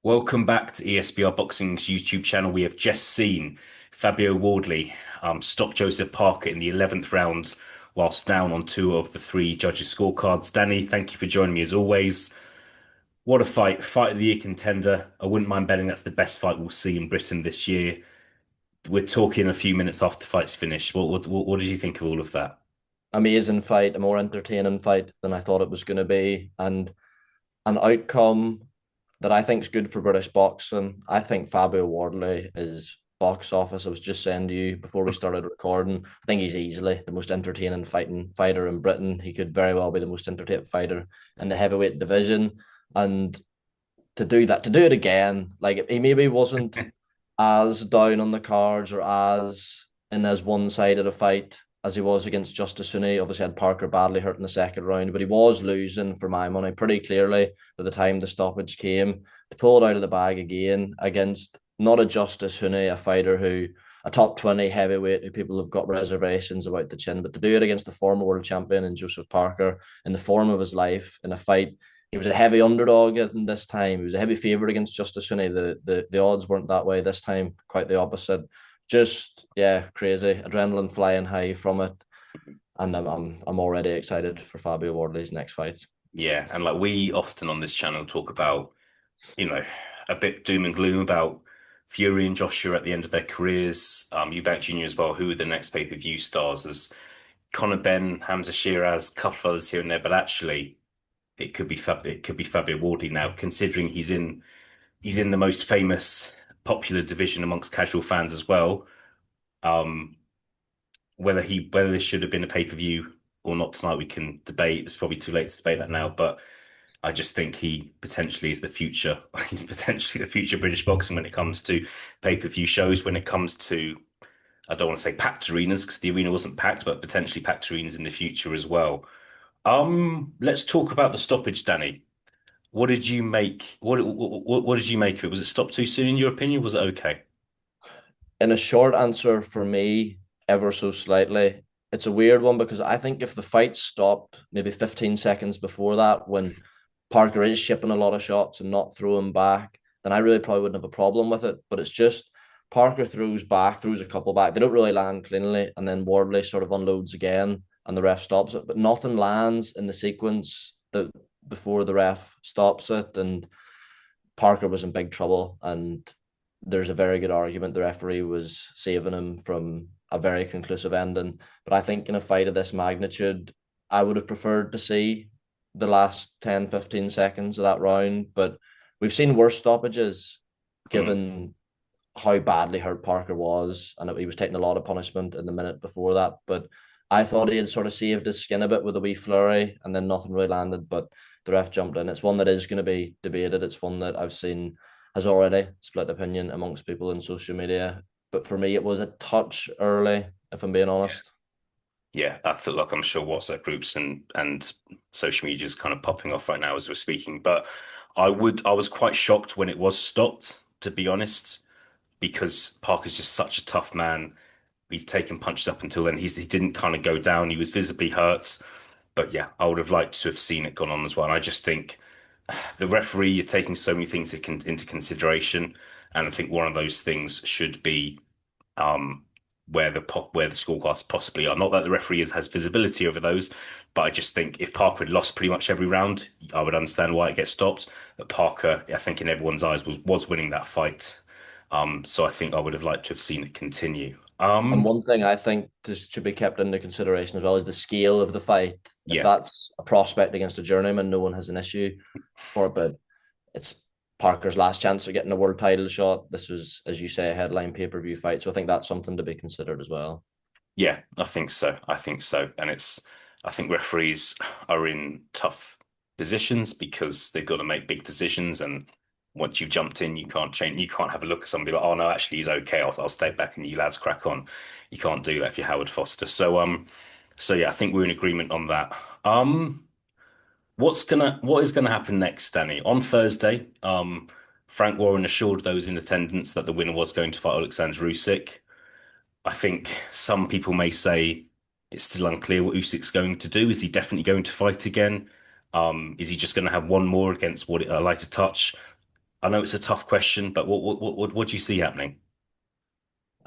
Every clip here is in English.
Welcome back to ESBR Boxing's YouTube channel. We have just seen Fabio Wardley stop Joseph Parker in the 11th round whilst down on two of the three judges' scorecards. Danny, thank you for joining me as always. What a fight. Fight of the year contender. I wouldn't mind betting that's the best fight we'll see in Britain this year. We're talking a few minutes after the fight's finished. What did you think of all of that? Amazing fight, a more entertaining fight than I thought it was going to be, and an outcome that I think is good for British boxing. I think Fabio Wardley is box office. I was just saying to you before we started recording, I think he's easily the most entertaining fighter in Britain. He could very well be the most entertaining fighter in the heavyweight division, and to do that, to do it again, like he maybe wasn't as down on the cards or as in as one sided a fight as he was against Justice Huni. Obviously, had Parker badly hurt in the second round, but he was losing for my money pretty clearly by the time the stoppage came. To pull it out of the bag again against not a Justice Huni, a fighter who a top 20 heavyweight who people have got reservations about the chin, but to do it against the former world champion and Joseph Parker in the form of his life in a fight, he was a heavy underdog in this time. He was a heavy favorite against Justice Finney. The odds weren't that way this time, quite the opposite. Just yeah, crazy. Adrenaline flying high from it. And I'm already excited for Fabio Wardley's next fight. Yeah, and like we often on this channel talk about, you know, a bit doom and gloom about Fury and Joshua at the end of their careers. Eubank Jr. as well, who are the next pay-per-view stars. There's Conor Ben, Hamza Shiraz, a couple of others here and there, but actually it could be Fabio Wardley now, considering he's in the most famous popular division amongst casual fans as well. Um, whether this should have been a pay-per-view or not tonight, we can debate. It's probably too late to debate that now, but I just think he potentially is the future. He's potentially the future of British boxing when it comes to pay-per-view shows, when it comes to, I don't want to say packed arenas because the arena wasn't packed, but potentially packed arenas in the future as well. Let's talk about the stoppage, Danny. What did you make? What did you make of it? Was it stopped too soon in your opinion? Was it okay? In a short answer for me, ever so slightly, it's a weird one because I think if the fight stopped maybe 15 seconds before that, when Parker is shipping a lot of shots and not throwing back, then I really probably wouldn't have a problem with it. But it's just Parker throws back, throws a couple back. They don't really land cleanly, and then Wardley sort of unloads again, and the ref stops it. But nothing lands in the sequence that before the ref stops it, and Parker was in big trouble. And there's a very good argument the referee was saving him from a very conclusive ending. But I think in a fight of this magnitude, I would have preferred to see the last 10, 15 seconds of that round. But we've seen worse stoppages Hmm. given how badly hurt Parker was, and he was taking a lot of punishment in the minute before that. But I thought he had sort of saved his skin a bit with a wee flurry, and then nothing really landed. But the ref jumped in. It's one that is going to be debated. It's one that I've seen has already split opinion amongst people in social media. But for me, it was a touch early, if I'm being Yeah. honest. Yeah, I feel like I'm sure WhatsApp groups and social media is kind of popping off right now as we're speaking. But I was quite shocked when it was stopped, to be honest, because Parker's just such a tough man. He's taken punches up until then. He didn't kind of go down. He was visibly hurt. But yeah, I would have liked to have seen it gone on as well. And I just think the referee, you're taking so many things into consideration, and I think one of those things should be um, where the scorecards possibly are. Not that the referee has visibility over those, but I just think if Parker had lost pretty much every round, I would understand why it gets stopped. But Parker, I think in everyone's eyes, was winning that fight. So I think I would have liked to have seen it continue. And one thing I think this should be kept into consideration as well is the scale of the fight. If Yeah, that's a prospect against a journeyman, no one has an issue for it. But it's Parker's last chance of getting a world title shot. This was, as you say, a headline pay-per-view fight. So I think that's something to be considered as well. yeah, I think so. I think so. And I think referees are in tough positions because they've got to make big decisions. And once you've jumped in, you can't change. You can't have a look at somebody like, oh no, actually he's okay. I'll stay back and you lads crack on. You can't do that if you're Howard Foster. So yeah, I think we're in agreement on that. Um, what is gonna happen next, Danny? On Thursday, Frank Warren assured those in attendance that the winner was going to fight Alexander Usyk. I think some people may say it's still unclear what Usyk's going to do. Is he definitely going to fight again? Is he just going to have one more against what I like to touch? I know it's a tough question, but what do you see happening?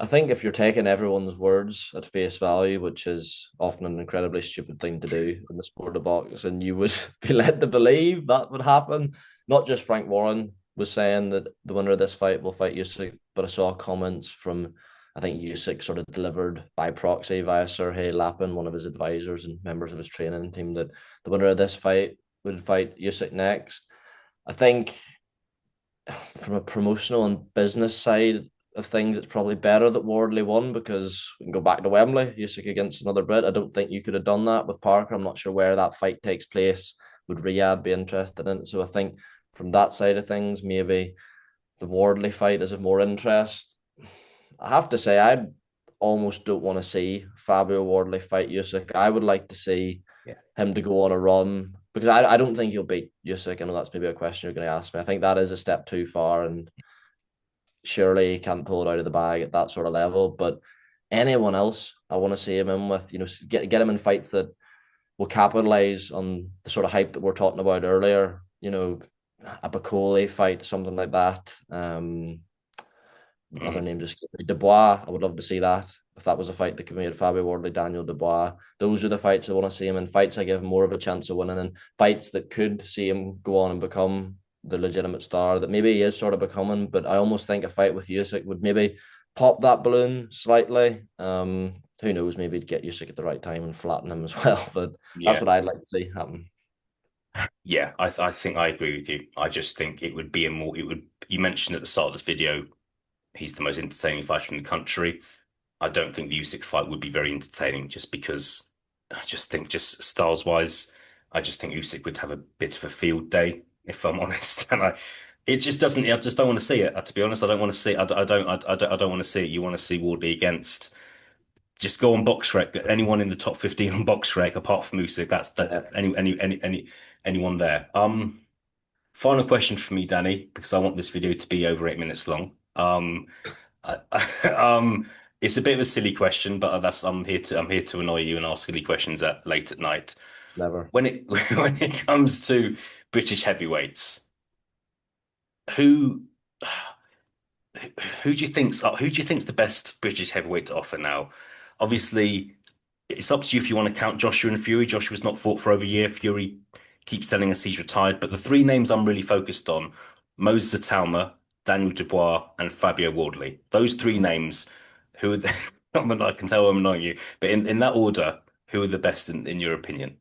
I think if you're taking everyone's words at face value, which is often an incredibly stupid thing to do in the sport of boxing, you would be led to believe that would happen. Not just Frank Warren was saying that the winner of this fight will fight Usyk, but I saw comments from, I think Usyk sort of delivered by proxy via Sergey Lapin, one of his advisors and members of his training team, that the winner of this fight would fight Usyk next. I think from a promotional and business side of things, it's probably better that Wardley won because we can go back to Wembley, Usyk against another Brit. I don't think you could have done that with Parker. I'm not sure where that fight takes place. Would Riyadh be interested in it? So I think from that side of things, maybe the Wardley fight is of more interest. I have to say, I almost don't want to see Fabio Wardley fight Usyk. I would like to see Yeah. him to go on a run because I don't think he'll beat Usyk. I know that's maybe a question you're going to ask me. I think that is a step too far, and surely he can't pull it out of the bag at that sort of level. But anyone else, I want to see him in with, get him in fights that will capitalize on the sort of hype that we're talking about earlier. A Bacoli fight, something like that. Another Mm. name just Dubois. I would love to see that. If that was a fight that could be Fabio Wardley, Daniel Dubois, those are the fights I want to see him in. Fights I give him more of a chance of winning, and fights that could see him go on and become the legitimate star that maybe he is sort of becoming. But I almost think a fight with Usyk would maybe pop that balloon slightly. Who knows? Maybe he'd get Usyk at the right time and flatten him as well. But that's Yeah. what I'd like to see happen. Yeah, I think I agree with you. I just think it would be a more, it would, you mentioned at the start of this video, he's the most entertaining fighter in the country. I don't think the Usyk fight would be very entertaining just because I just think just styles wise, I just think Usyk would have a bit of a field day, if I'm honest. And it just doesn't, I just don't want to see it. To be honest, I don't want to see, I don't want to see it. You want to see Wardley against, just go on BoxRec, anyone in the top 15 on BoxRec apart from Usyk, that's that, Yeah, anyone there. Final question for me, Danny, because I want this video to be over 8 minutes long. I, it's a bit of a silly question, but I'm here to annoy you and ask silly questions at late at night. never. When it when it comes to British heavyweights, who who do you think's the best British heavyweight to offer now? Obviously, it's up to you if you want to count Joshua and Fury. Joshua's not fought for over a year. Fury keeps telling us he's retired. But the three names I'm really focused on, Moses Atalma, Daniel Dubois, and Fabio Wardley. Those three names, who are the, I can tell I'm annoying you, but in that order, who are the best in your opinion?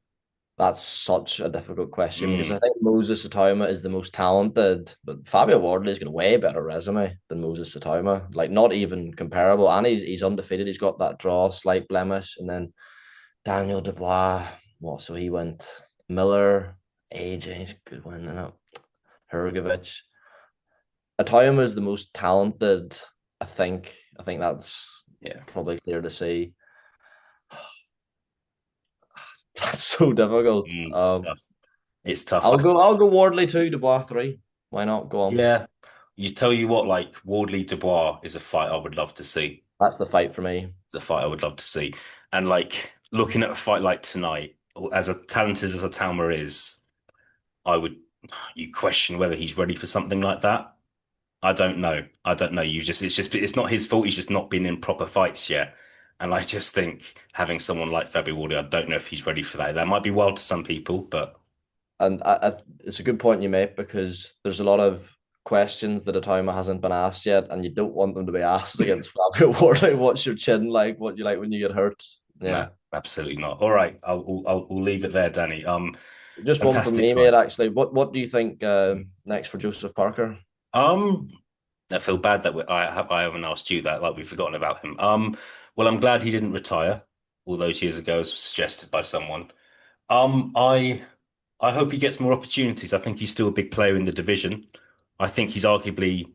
That's such a difficult question because I Mm, think Moses Satouma is the most talented, but Fabio Wardley's got a way better resume than Moses Satouma. Like not even comparable. And he's undefeated. He's got that draw, slight blemish. And then Daniel Dubois, what? So he went Miller, AJ, good win, Hrgovic. Satouma is the most talented, I think. I think that's yeah. probably clear to see. That's so difficult. It's tough. It's tough. I'll go Wardley two, Dubois three. Why not? Go on. Yeah. You tell you what, like Wardley Dubois is a fight I would love to see. That's the fight for me. It's a fight I would love to see. And like looking at a fight like tonight, as a talented as a Talma is, I would you question whether he's ready for something like that. I don't know. I don't know. It's not his fault. He's just not been in proper fights yet. And I just think having someone like Fabio Wardley, I don't know if he's ready for that. That might be wild to some people, but And it's a good point you make because there's a lot of questions that Atoma hasn't been asked yet, and you don't want them to be asked against Fabio Wardley. What's your chin like? What you like when you get hurt? no, Yeah. absolutely not. All right, we'll leave it there, Danny. Just one from Fantastic me, fight. mate, actually. What do you think next for Joseph Parker? Um, I feel bad that I haven't asked you that, like we've forgotten about him. Well, I'm glad he didn't retire all those years ago, as suggested by someone. Um, I I hope he gets more opportunities. I think he's still a big player in the division. I think he's arguably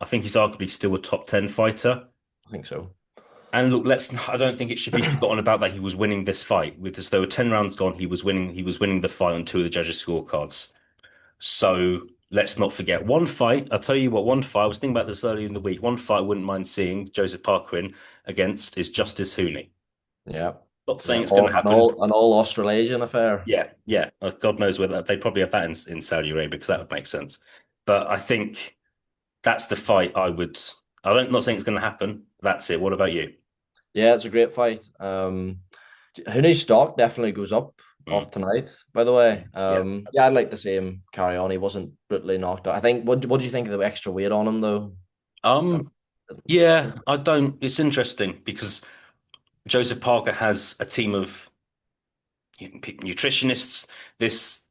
I think he's arguably still a top 10 fighter. I think so. And look, I don't think it should be forgotten about that he was winning this fight. With as though 10 rounds gone, he was winning the fight on two of the judges' scorecards. So let's not forget one fight. I'll tell you what, one fight, I was thinking about this earlier in the week. One fight I wouldn't mind seeing Joseph Parker in against is Justice Hooney. Yeah. Not saying Yeah. it's going to happen. An all Australasian affair. Yeah, yeah. God knows whether they probably have that in Saudi Arabia because that would make sense. But I think that's the fight I would. I'm not saying it's going to happen. That's it. What about you? Yeah, it's a great fight. Hooney's stock definitely goes up Mm. off tonight, by the way. Yeah. Yeah, I'd like to see him carry on. He wasn't brutally knocked out. I think, what do you think of the extra weight on him, though? Um. Yeah. I don't. It's interesting because Joseph Parker has a team of nutritionists. This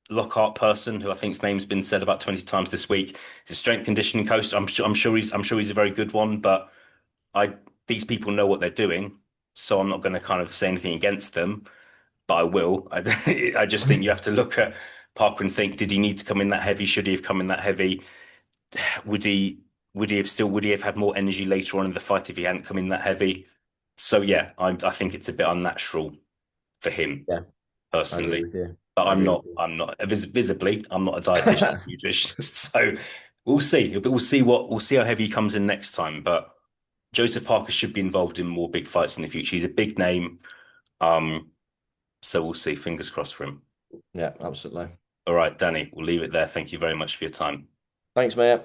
Lockhart person, who I think's name's been said about 20 times this week, is a strength conditioning coach. I'm sure he's a very good one, but I these people know what they're doing, so I'm not going to kind of say anything against them, but I will. I just think you have to look at Parker and think, did he need to come in that heavy? Should he have come in that heavy? Would he would he have had more energy later on in the fight if he hadn't come in that heavy? So yeah, I think it's a bit unnatural for him Yeah, I agree personally. with you. But I agree with I'm not visibly, I'm not a dietitian or you. nutritionist. So we'll see. But we'll see how heavy he comes in next time. But Joseph Parker should be involved in more big fights in the future. He's a big name. Um, so we'll see. Fingers crossed for him. Yeah, absolutely. All right, Danny, we'll leave it there. Thank you very much for your time. Thanks, mate.